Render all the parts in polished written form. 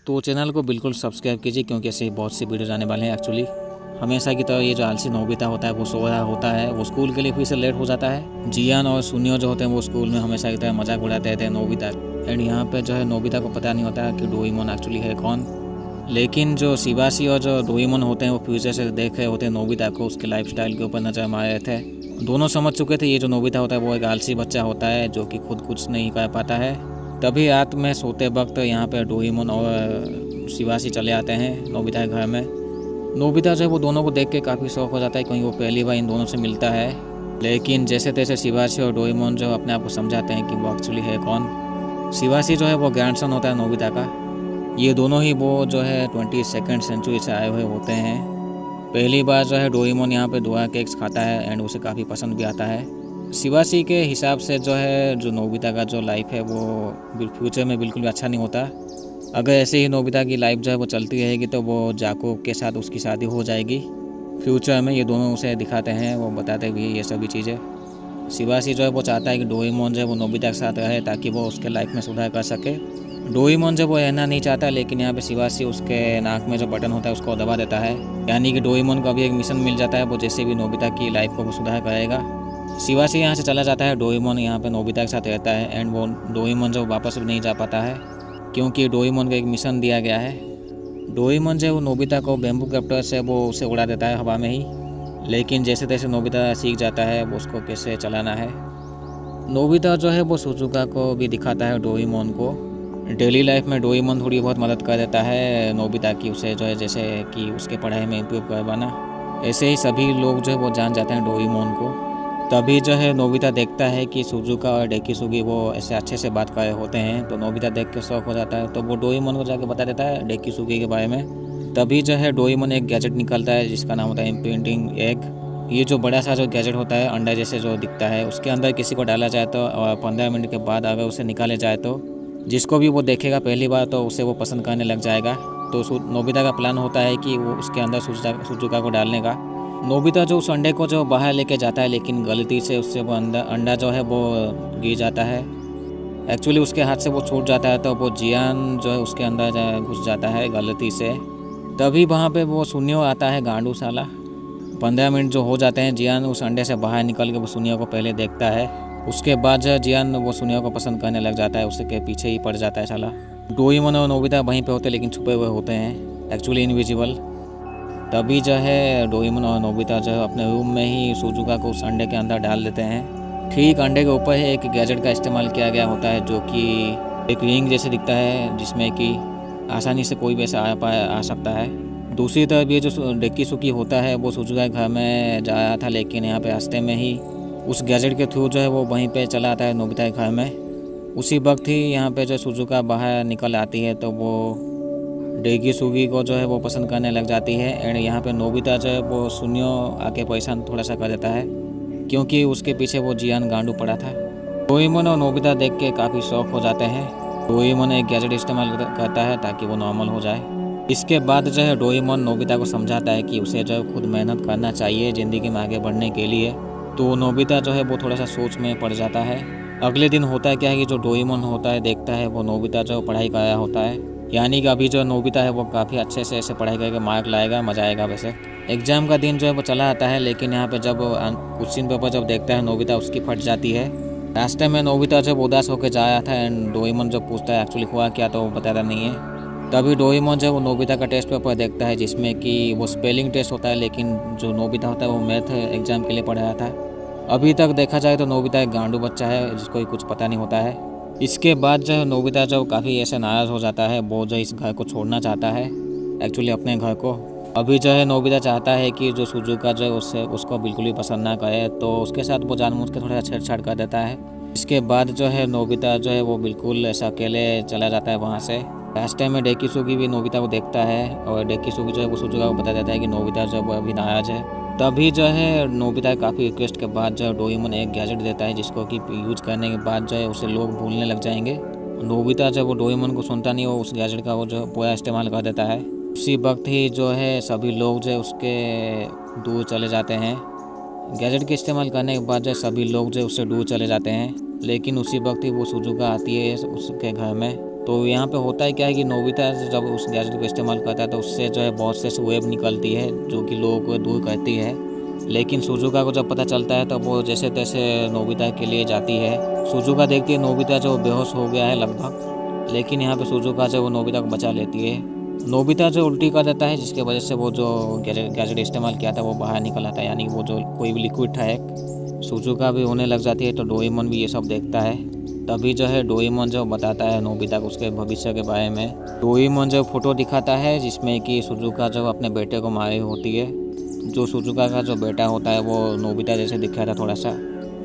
तो चैनल को बिल्कुल सब्सक्राइब कीजिए क्योंकि ऐसे ही बहुत सी वीडियोज़ आने वाले हैं। एक्चुअली हमेशा की तरह ये जो आलसी नोबिता होता है वो सोया होता है, वो स्कूल के लिए फिर से लेट हो जाता है। जियान और सुनियो जो होते हैं वो स्कूल में हमेशा की तरह मजाक उड़ाते रहते हैं नोबिता। एंड यहाँ पे जो है नोबिता को पता नहीं होता है कि डोरेमोन एक्चुअली है कौन। लेकिन जो शिवाशी और जो डोरेमोन होते हैं वो फ्यूचर से देख रहे होते हैं नोबिता को, उसके लाइफस्टाइल के ऊपर नजर मार रहे थे। दोनों समझ चुके थे ये जो नोबिता होता है वो एक आलसी बच्चा होता है जो कि खुद कुछ नहीं कर पाता है। तभी रात में सोते वक्त यहाँ पे डोरेमोन और शिवाशी चले आते हैं नोबिता के घर में। नोबिता जो है वो दोनों को देख के काफ़ी शौक हो जाता है, कहीं वो पहली बार इन दोनों से मिलता है। लेकिन जैसे तैसे शिवाशी और डोरेमोन जो अपने आप को समझाते हैं कि वो एक्चुअली है कौन। शिवाशी जो है वो ग्रैंडसन होता है नोबिता का। ये दोनों ही वो जो है 22वीं सेंचुरी से आए हुए होते हैं। पहली बार जो है डोरेमोन यहाँ पे डोरा केक्स खाता है एंड उसे काफ़ी पसंद भी आता है। शिवाशी के हिसाब से जो है जो नोबिता का जो लाइफ है वो फ्यूचर में बिल्कुल भी अच्छा नहीं होता। अगर ऐसे ही नोबिता की लाइफ जो है वो चलती रहेगी तो वो जाको के साथ उसकी शादी हो जाएगी फ्यूचर में। ये दोनों उसे दिखाते हैं, वो बताते भी ये सभी चीज़ें। शिवाशी जो है वो चाहता है कि डोरेमोन जो है वो नोबिता के साथ रहे ताकि वो उसके लाइफ में सुधार कर सके। डोरेमोन जो वो रहना नहीं चाहता, लेकिन यहाँ पे शिवाशी उसके नाक में जो बटन होता है उसको दबा देता है। यानी कि डोरेमोन को अभी एक मिशन मिल जाता है, वो जैसे भी नोबिता की लाइफ को वो सुधार करेगा। शिवाशी यहाँ से चला जाता है, डोरेमोन यहाँ पे नोबिता के साथ रहता है एंड वो डोरेमोन जो वापस भी नहीं जा पाता है क्योंकि डोरेमोन को एक मिशन दिया गया है। डोरेमोन जो है वो नोबिता को बैम्बू कैप्टर से वो उसे उड़ा देता है हवा में ही। लेकिन जैसे तैसे नोबिता सीख जाता है वो उसको कैसे चलाना है। नोबिता जो है वो सुजुका को भी दिखाता है डोरेमोन को। डेली लाइफ में डोरेमोन थोड़ी बहुत मदद कर देता है नोबिता की, उसे जो है जैसे कि उसके पढ़ाई में इम्प्रूव करवाना। ऐसे ही सभी लोग जो है वो जान जाते हैं डोरेमोन को। तभी जो है नोबिता देखता है कि सुजुका और डेकिसुगी वो ऐसे अच्छे से बात कर रहे होते हैं, तो नोबिता देख के शौक हो जाता है। तो वो डोरेमोन को जाके बता देता है डेकिसुगी के बारे में। तभी जो है डोरेमोन एक गैजेट निकलता है जिसका नाम होता है इम्प्रिंटिंग एग। ये जो बड़ा सा जो गैजेट होता है अंडा जैसे जो दिखता है, उसके अंदर किसी को डाला जाए तो 15 मिनट के बाद अगर उसे निकाले जाए तो जिसको भी वो देखेगा पहली बार तो उसे वो पसंद करने लग जाएगा। तो नोबिता का प्लान होता है कि वो उसके अंदर सुजुका को डालने का। नोबिता जो उस अंडे को जो बाहर लेके जाता है, लेकिन गलती से उससे वो अंडा जो है वो गिर जाता है। एक्चुअली उसके हाथ से वो छूट जाता है, तो वो जियान जो है उसके अंदर घुस जाता है गलती से। तभी वहाँ पे वो सुनियो आता है, गांडू साला। 15 मिनट जो हो जाते हैं, जियान उस अंडे से बाहर निकल के वो सुनियो को पहले देखता है। उसके बाद जो जियान वो सुनियो को पसंद करने लग जाता है, उसके पीछे ही पड़ जाता है साला। डोरेमोन और नोबिता वहीं पे होते हैं लेकिन छुपे हुए होते हैं, एक्चुअली इनविजिबल। तभी जो है डोरेमोन और नोबिता जो है अपने रूम में ही सुजुका को उस अंडे के अंदर डाल देते हैं। ठीक अंडे के ऊपर ही एक गैजेट का इस्तेमाल किया गया होता है जो कि एक रिंग जैसे दिखता है, जिसमें कि आसानी से कोई भी ऐसा आ सकता है। दूसरी तरफ ये जो डेकिसुगी होता है वो सुजुका के घर में जा रहा था, लेकिन यहाँ पे रास्ते में ही उस गैजेट के थ्रू जो है वो वहीं पे चला आता है नोबिता के घर में। उसी वक्त ही यहाँ पे जो सुजुका बाहर निकल आती है तो वो डेकिसुगी को जो है वो पसंद करने लग जाती है। एंड यहाँ पे नोबिता जो है वो सुनियो आके परेशान थोड़ा सा कर देता है क्योंकि उसके पीछे वो जियान गांडू पड़ा था। डोरेमोन और नोबिता देख के काफ़ी शौक हो जाते हैं। डोरेमोन एक गैजेट इस्तेमाल करता है ताकि वो नॉर्मल हो जाए। इसके बाद जो है डोरेमोन नोबिता को समझाता है कि उसे जो है खुद मेहनत करना चाहिए ज़िंदगी में आगे बढ़ने के लिए। तो नोबिता जो है वो थोड़ा सा सोच में पड़ जाता है। अगले दिन होता है क्या है कि जो डोरेमोन होता है देखता है वो नोबिता जो पढ़ाई कर रहा होता है, यानी कि अभी जो नोबिता है वो काफ़ी अच्छे से ऐसे पढ़ाई करके मार्क लाएगा, मजा आएगा। वैसे एग्जाम का दिन जो है वो चला आता है, लेकिन यहाँ पे जब क्वेश्चन पेपर जब देखता है नोबिता उसकी फट जाती है। रास्ते में नोबिता जब उदास होकर जा रहा था एंड डोरेमोन जब पूछता है एक्चुअली हुआ क्या, तो वो बताता नहीं है। तभी डोरेमोन जो है वो नोबिता का टेस्ट पेपर देखता है जिसमें कि वो स्पेलिंग टेस्ट होता है, लेकिन जो नोबिता होता है वो मैथ एग्जाम के लिए पढ़ रहा था। अभी तक देखा जाए तो नोबिता एक गांडू बच्चा है जिसको कुछ पता नहीं होता है। इसके बाद जो है नोबिता जब काफ़ी ऐसे नाराज़ हो जाता है, वो जो इस घर को छोड़ना चाहता है, एक्चुअली अपने घर को। अभी जो है नोबिता चाहता है कि जो सुजुका जो है उसको बिल्कुल भी पसंद ना करे, तो उसके साथ वो जानबूझ के थोड़ा सा छेड़छाड़ कर देता है। इसके बाद जो है नोबिता जो है वो बिल्कुल ऐसा अकेले चला जाता है वहाँ से। रास्ते में डेकिसुगी भी नोबिता को देखता है और डेकिसुगी जो है वो सुजुका को बता देता है कि नोबिता जो है वो अभी नाराज़ है। तभी जो है नोबिता काफ़ी रिक्वेस्ट के बाद जो है डोरेमोन एक गैजेट देता है जिसको कि यूज करने के बाद जो है उसे लोग भूलने लग जाएंगे। नोबिता जब वो डोरेमोन को सुनता नहीं, वो उस गैजेट का वो जो पूरा इस्तेमाल कर देता है। उसी वक्त ही जो है सभी लोग जो है उसके दूर चले जाते हैं। गैजेट के इस्तेमाल करने के बाद जो सभी लोग जो उससे दूर चले जाते हैं, लेकिन उसी वक्त ही वो सुजुका आती है उसके घर में। तो यहाँ पे होता है क्या है कि नोबिता जब उस गैजेट को इस्तेमाल करता है तो उससे जो है बहुत से वेव निकलती है जो कि लोगों को दूर करती है। लेकिन सुजुका को जब पता चलता है तो वो जैसे तैसे नोबिता के लिए जाती है। सुजुका देखती है नोबिता जो बेहोश हो गया है लगभग, लेकिन यहाँ पे सुजुका जो वो नोबिता को बचा लेती है। नोबिता जो उल्टी कर देता है जिसके वजह से वो जो गैजेट इस्तेमाल किया था वो बाहर निकल आता है, यानी वो जो कोई भी लिक्विड था एक। सुजुका भी होने लग जाती है तो डोरेमोन भी ये सब देखता है। तभी जो है डोरेमोन जो बताता है नोबिता को उसके भविष्य के बारे में। डोरेमोन जो फोटो दिखाता है जिसमें कि सुजुका जो अपने बेटे को मारी होती है। जो सुजुका का जो बेटा होता है वो नोबिता जैसे दिखा था थोड़ा सा।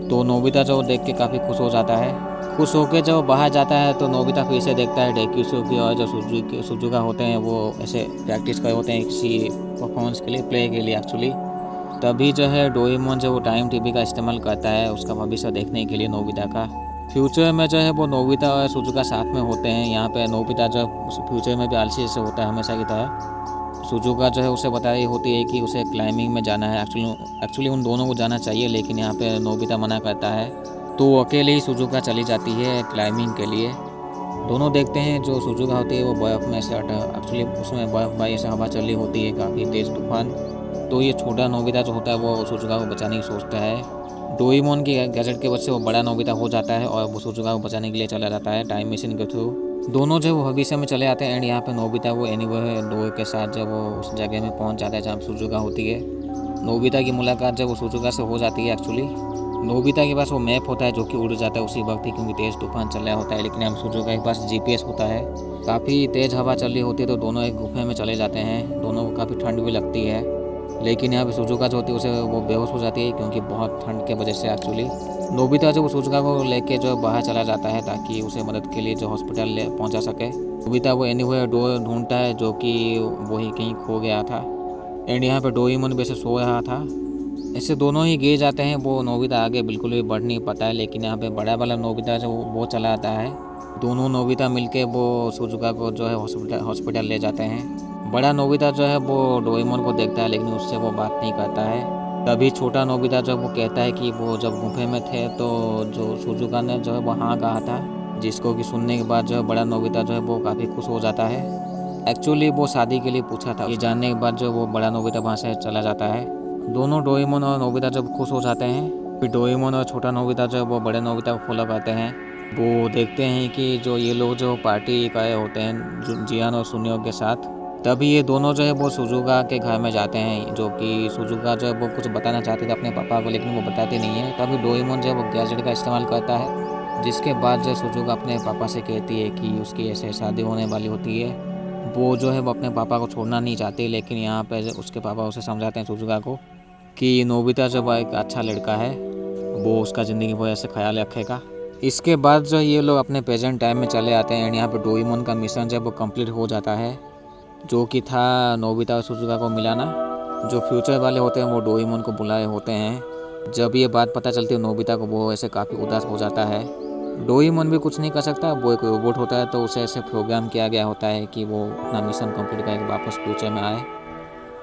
तो नोबिता जो देख के काफ़ी खुश हो जाता है। खुश होकर जब बाहर जाता है तो नोबिता फिर से देखता है डेक्यूसुकी और जो सुजुका होते हैं वो ऐसे प्रैक्टिस कर होते हैं किसी परफॉर्मेंस के लिए, प्ले के लिए एक्चुअली। तभी जो है डोरेमोन जो वो टाइम टीवी का इस्तेमाल करता है उसका भविष्य देखने के लिए नोबिता का। फ्यूचर में जो है वो नोबिता और सुजुका साथ में होते हैं। यहाँ पे नोबिता जो फ्यूचर में भी आलसी जैसे होता है हमेशा की तरह। सुजुका जो है उसे बताई होती है कि उसे क्लाइंबिंग में जाना है। एक्चुअली उन दोनों को जाना चाहिए, लेकिन यहाँ पे नोबिता मना करता है तो अकेले ही सुजुका चली जाती है क्लाइंबिंग के लिए। दोनों देखते हैं जो सुजुका होती है वो बर्फ़ में से एक्चुअली उसमें बर्फ़बारी से हवा चली होती है काफ़ी तेज़ तूफान। तो ये छोटा नोबिता जो होता है वो सुजुका को बचाने की सोचता है। डोरेमोन की गैजेट के वजह से वो बड़ा नोबिता हो जाता है और वो सुजुका को बचाने के लिए चला जाता है टाइम मशीन के थ्रू। दोनों जो वो भविष्य में चले आते हैं एंड यहाँ पे नोबिता वो एनीवे डोर के साथ जब वो उस जगह में पहुँच जाता है जहाँ सुजुका होती है। नोबिता की मुलाकात जब वो सुजुका से हो जाती है एक्चुअली। नोबिता के पास वो मैप होता है जो कि उड़ जाता है उसी वक्त ही, क्योंकि तेज़ तूफान चल रहा होता है। लेकिन अब सुजुका के पास जीपीएस होता है। काफ़ी तेज़ हवा चल रही होती है तो दोनों एक गुफे में चले जाते हैं। दोनों को काफ़ी ठंड भी लगती है, लेकिन यहाँ पे सुजुका जो होती है उसे वो बेहोश हो जाती है क्योंकि बहुत ठंड के वजह से एक्चुअली। नोबिता जो वो सुजुका को लेके जो बाहर चला जाता है ताकि उसे मदद के लिए जो हॉस्पिटल ले पहुँचा सके। नोबिता वो एनीवे डोर ढूंढता है जो कि वही कहीं खो गया था एंड यहाँ पे डोरेमोन भी ऐसे सो रहा था। ऐसे दोनों ही गिर जाते हैं। वो नोबिता आगे बिल्कुल भी बढ़ नहीं पाता है, लेकिन यहाँ पे बड़ा वाला नोबिता जो वो चला आता है। दोनों नोबिता मिलके वो सुजुका को जो है हॉस्पिटल ले जाते हैं। बड़ा नोबिता जो है वो डोरेमोन को देखता है लेकिन उससे वो बात नहीं करता है। तभी छोटा नोबिता जो वो कहता है कि वो जब गुफे में थे तो जो सुजुका ने जो है वो हाँ कहा था, जिसको कि सुनने के बाद जो है बड़ा नोबिता जो है वो काफ़ी खुश हो जाता है। एक्चुअली वो शादी के लिए पूछा था। ये जानने के बाद जो वो बड़ा नोबिता वहाँ से चला जाता है। दोनों डोरेमोन और नोबिता जब खुश हो जाते हैं फिर डोरेमोन और छोटा नोबिता जो है वो बड़े नोबिता को फॉलो करते हैं। वो देखते हैं कि जो ये लोग जो पार्टी करे होते हैं जियान और सुनियो के साथ। तभी ये दोनों जो है वो सुजुका के घर में जाते हैं, जो कि सुजुका जो है वो कुछ बताना चाहते थे अपने पापा को लेकिन वो बताते नहीं है। तभी डोरेमोन जो है वो गैजेट का इस्तेमाल करता है, जिसके बाद जो सुजुका अपने पापा से कहती है कि उसकी ऐसे शादी होने वाली होती है। वो जो है वो अपने पापा को छोड़ना नहीं चाहती, लेकिन यहाँ पे उसके पापा उसे समझाते हैं सुजुका को कि नोबिता जब एक अच्छा लड़का है वो उसका ज़िंदगी भर ऐसे ख्याल रखेगा। इसके बाद जो ये लोग अपने प्रेजेंट टाइम में चले आते हैं एंड यहाँ पे डोरेमोन का मिशन जब वो कंप्लीट हो जाता है, जो कि था नोबिता और सुजुका को मिलाना। जो फ्यूचर वाले होते हैं वो डोरेमोन को बुलाए होते हैं। जब ये बात पता चलती है नोबिता को वो ऐसे काफ़ी उदास हो जाता है। डोरेमोन भी कुछ नहीं कर सकता, वो एक रोबोट होता है तो उसे ऐसे प्रोग्राम किया गया होता है कि वो अपना मिशन कंप्लीट करके वापस फ्यूचर में आए।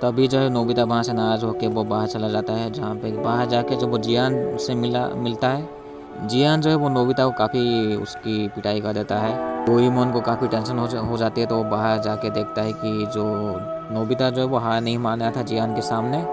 तभी जो है नोबिता वहाँ से नाराज़ होकर वो बाहर चला जाता है, जहाँ पे बाहर जाके जब वो जियान से मिलता है। जियान जो है वो नोबिता को काफ़ी उसकी पिटाई कर देता है। डोरेमोन को काफ़ी टेंशन हो जाती है तो वो बाहर जाके देखता है कि जो नोबिता जो है वो हार नहीं मान रहा था जियान के सामने,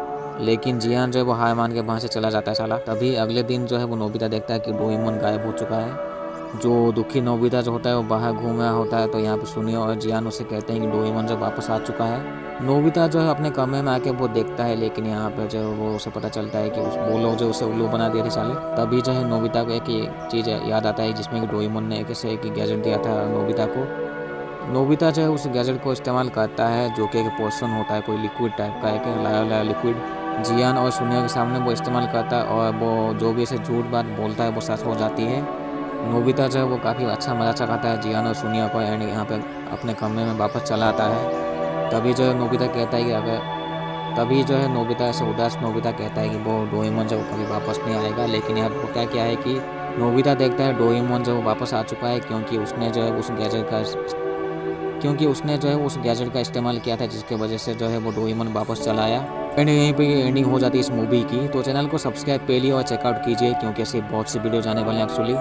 लेकिन जियान जो है वो हार मान के वहाँ से चला जाता है साला। तभी अगले दिन जो है वो नोबिता देखता है कि डोरेमोन गायब हो चुका है। जो दुखी नोबिता जो होता है वो बाहर घूम रहा होता है तो यहाँ पे सुनियो और जियान उसे कहते हैं कि डोरेमोन जो वापस आ चुका है। नोबिता जो है अपने कमरे में आके वो देखता है, लेकिन यहाँ पे जो वो उसे पता चलता है कि वो लोग जो उसे उल्लू बना दिए थे साले। तभी जो है नोबिता को एक चीज़ याद आता है जिसमें कि डोरेमोन ने एक गैजेट दिया था नोबिता को। नोबिता जो है उस गैजेट को इस्तेमाल करता है जो कि एक पोर्शन होता है, कोई लिक्विड टाइप का, एक लाया लिक्विड। जियान और सुनियो के सामने वो इस्तेमाल करता है और वो जो भी इसे झूठ बात बोलता है वो सच हो जाती है। नोबिता जो है वो काफ़ी अच्छा मजा चलाता है जियान और सुनियो को एंड यहाँ पे अपने कमरे में वापस चला आता है। तभी जो है नोबिता कहता है कि तभी जो है नोबिता ऐसे उदास नोबिता कहता है कि वो डोरेमोन जो कभी वापस नहीं आएगा। लेकिन यहाँ होता क्या है कि नोबिता देखता है डोरेमोन जो वापस आ चुका है क्योंकि उसने जो है उस गैजेट का इस्तेमाल किया था, जिसके वजह से जो है वो डोरेमोन वापस चला आया। एंड यहीं पे एंडिंग हो जाती है इस मूवी की। तो चैनल को सब्सक्राइब पहले और चेकआउट कीजिए क्योंकि ऐसे बहुत सी वीडियोज आने वाले हैं एक्चुअली।